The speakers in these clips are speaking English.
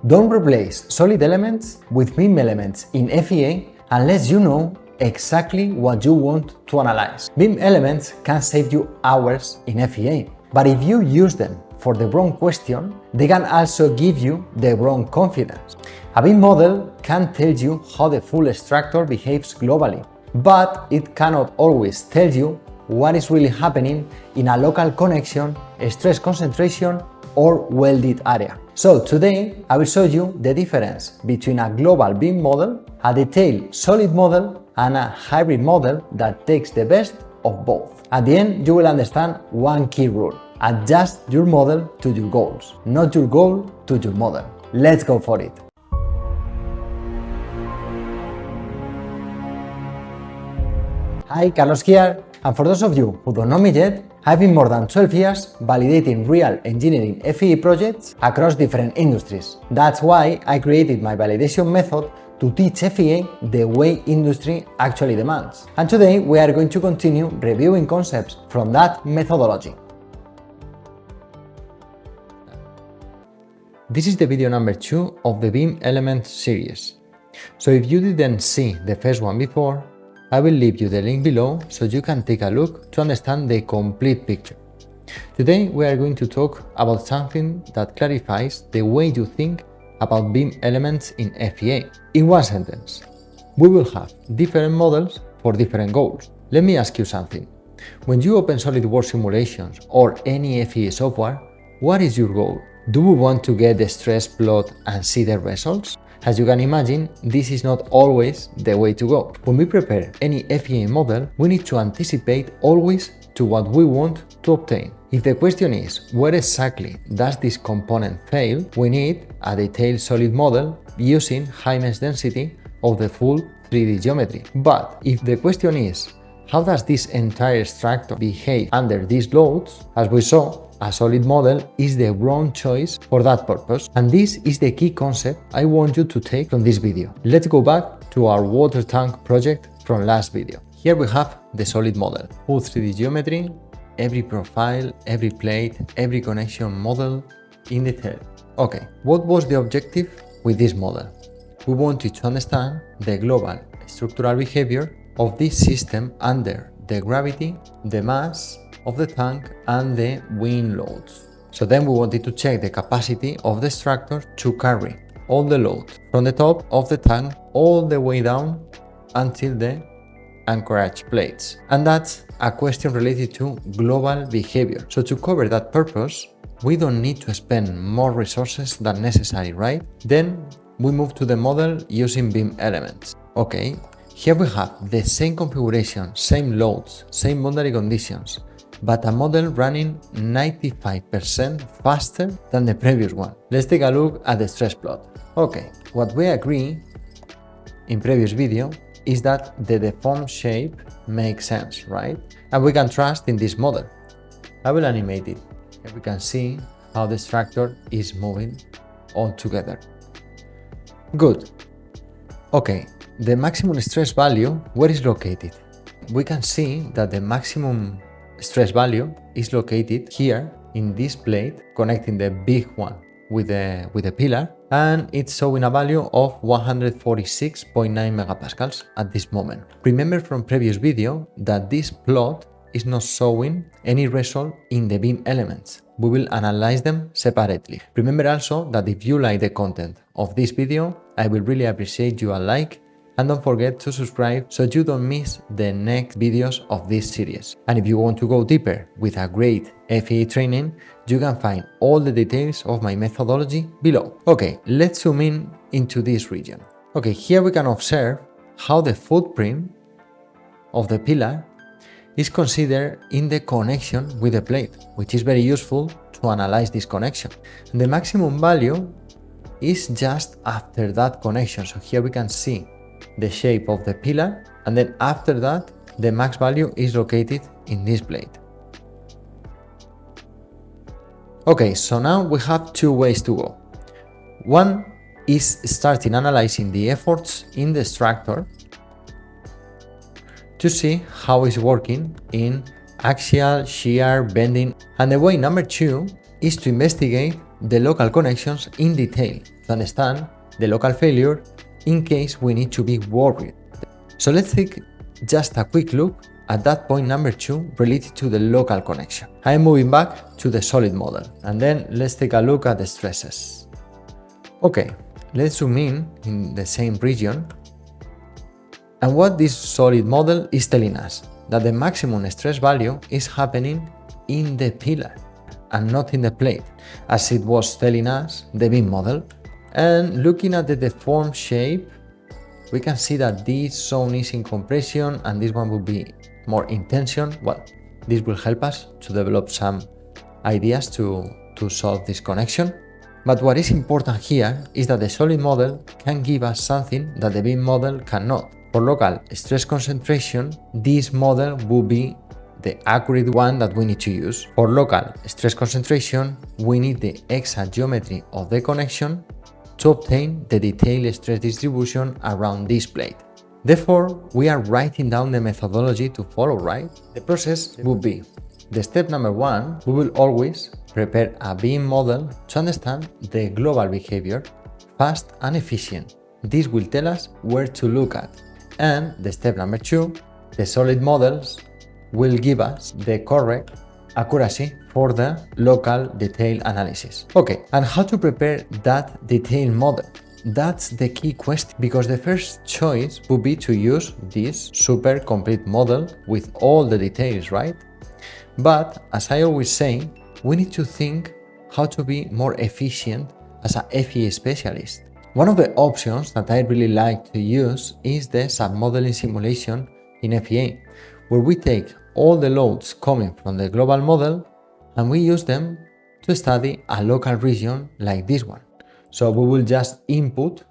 Don't replace solid elements with beam elements in FEA unless you know exactly what you want to analyze. Beam elements can save you hours in FEA, but if you use them for the wrong question, they can also give you the wrong confidence. A beam model can tell you how the full structure behaves globally, but it cannot always tell you what is really happening in a local connection, stress concentration, or welded area. So today I will show you the difference between a global beam model, a detailed solid model, and a hybrid model that takes the best of both. At the end, you will understand one key rule: adjust your model to your goals, not your goal to your model. Let's go for it. Hi, Carlos here, and for those of you who don't know me yet, I've been more than 12 years validating real engineering FEA projects across different industries. That's why I created my validation method to teach FEA the way industry actually demands. And today we are going to continue reviewing concepts from that methodology. This is the video number 2 of the Beam Elements series. So if you didn't see the first one before, I will leave you the link below so you can take a look to understand the complete picture. Today we are going to talk about something that clarifies the way you think about beam elements in FEA. In one sentence, we will have different models for different goals. Let me ask you something. When you open Solidworks simulations or any FEA software, what is your goal? Do we want to get the stress plot and see the results? As you can imagine, this is not always the way to go. When we prepare any FEA model, we need to anticipate always to what we want to obtain. If the question is, where exactly does this component fail, we need a detailed solid model using high mesh density of the full 3D geometry. But if the question is, how does this entire structure behave under these loads, as we saw, a solid model is the wrong choice for that purpose. And this is the key concept I want you to take from this video. Let's go back to our water tank project from last video. Here we have the solid model, full 3D geometry, every profile, every plate, every connection model in detail. Okay, what was the objective with this model? We wanted to understand the global structural behavior of this system under the gravity, the mass of the tank, and the wind loads. So then we wanted to check the capacity of the structure to carry all the load from the top of the tank all the way down until the anchorage plates. And that's a question related to global behavior. So to cover that purpose, we don't need to spend more resources than necessary, right? Then we move to the model using beam elements. Okay, here we have the same configuration, same loads, same boundary conditions, but a model running 95% faster than the previous one. Let's take a look at the stress plot. Okay, what we agree in previous video is that the deformed shape makes sense, right? And we can trust in this model. I will animate it. Here we can see how the structure is moving all together. Good. Okay, the maximum stress value, where is located? We can see that the maximum stress value is located here in this plate connecting the big one with the pillar, and it's showing a value of 146.9 megapascals at this moment. Remember from previous video that this plot is not showing any result in the beam elements. We will analyze them separately. Remember also that if you like the content of this video, I will really appreciate you a like, and don't forget to subscribe so you don't miss the next videos of this series. And if you want to go deeper with a great FEA training, you can find all the details of my methodology below. Okay, let's zoom in into this region. Okay, here we can observe how the footprint of the pillar is considered in the connection with the plate, which is very useful to analyze this connection. And the maximum value is just after that connection. So here we can see the shape of the pillar, and then after that the max value is located in this plate. Okay, so now we have two ways to go. One is starting analyzing the efforts in the structure to see how it's working in axial, shear, bending, and the way number two is to investigate the local connections in detail to understand the local failure in case we need to be worried. So let's take just a quick look at that point number 2 related to the local connection. I am moving back to the solid model, and then let's take a look at the stresses. Okay, let's zoom in the same region. And what this solid model is telling us, that the maximum stress value is happening in the pillar and not in the plate, as it was telling us the beam model. And looking at the deformed shape, we can see that this zone is in compression and this one will be more in tension. Well, this will help us to develop some ideas to solve this connection. But what is important here is that the solid model can give us something that the beam model cannot. For local stress concentration, this model will be the accurate one that we need to use. For local stress concentration, we need the exact geometry of the connection to obtain the detailed stress distribution around this plate. Therefore, we are writing down the methodology to follow, right? The process would be, the step number 1, we will always prepare a beam model to understand the global behavior, fast and efficient. This will tell us where to look at. And the step number 2, the solid models will give us the correct accuracy for the local detail analysis. Okay, and how to prepare that detailed model? That's the key question, because the first choice would be to use this super complete model with all the details, right? But as I always say, we need to think how to be more efficient as a FEA specialist. One of the options that I really like to use is the submodeling simulation in FEA, where we take all the loads coming from the global model and we use them to study a local region like this one. So we will just input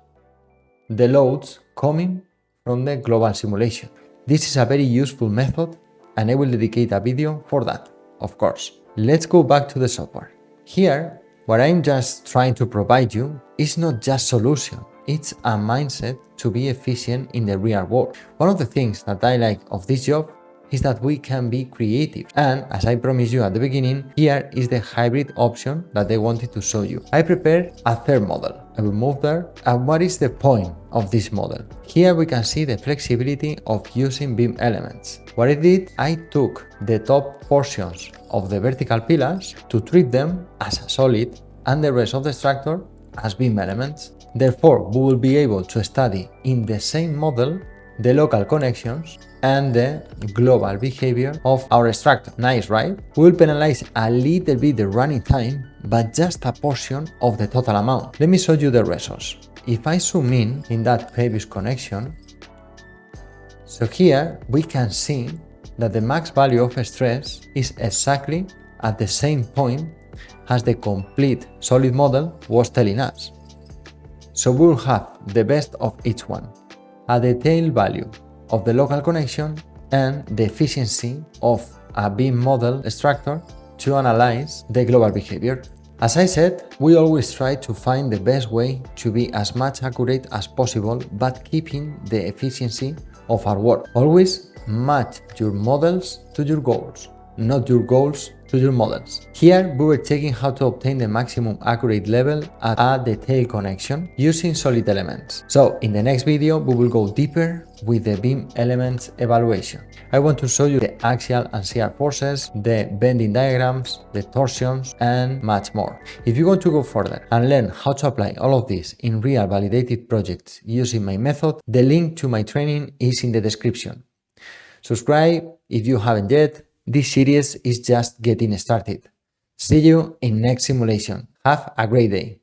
the loads coming from the global simulation. This is a very useful method and I will dedicate a video for that, of course. Let's go back to the software. Here, what I'm just trying to provide you is not just solution, it's a mindset to be efficient in the real world. One of the things that I like of this job is that we can be creative. And as I promised you at the beginning, here is the hybrid option that I wanted to show you. I prepared a third model. I will move there. And what is the point of this model? Here we can see the flexibility of using beam elements. What I did, I took the top portions of the vertical pillars to treat them as a solid and the rest of the structure as beam elements. Therefore, we will be able to study in the same model the local connections and the global behavior of our structure. Nice, right? We will penalize a little bit the running time, but just a portion of the total amount. Let me show you the results. If I zoom in that previous connection, so here we can see that the max value of stress is exactly at the same point as the complete solid model was telling us. So we will have the best of each one, a detailed value of the local connection and the efficiency of a beam model structure to analyze the global behavior. As I said, we always try to find the best way to be as much accurate as possible, but keeping the efficiency of our work. Always match your models to your goals, not your goals to your models. Here we were checking how to obtain the maximum accurate level at a detailed connection using solid elements. So in the next video we will go deeper with the beam elements evaluation. I want to show you the axial and shear forces, the bending diagrams, the torsions and much more. If you want to go further and learn how to apply all of this in real validated projects using my method, the link to my training is in the description. Subscribe if you haven't yet. This series is just getting started. See you in next simulation. Have a great day.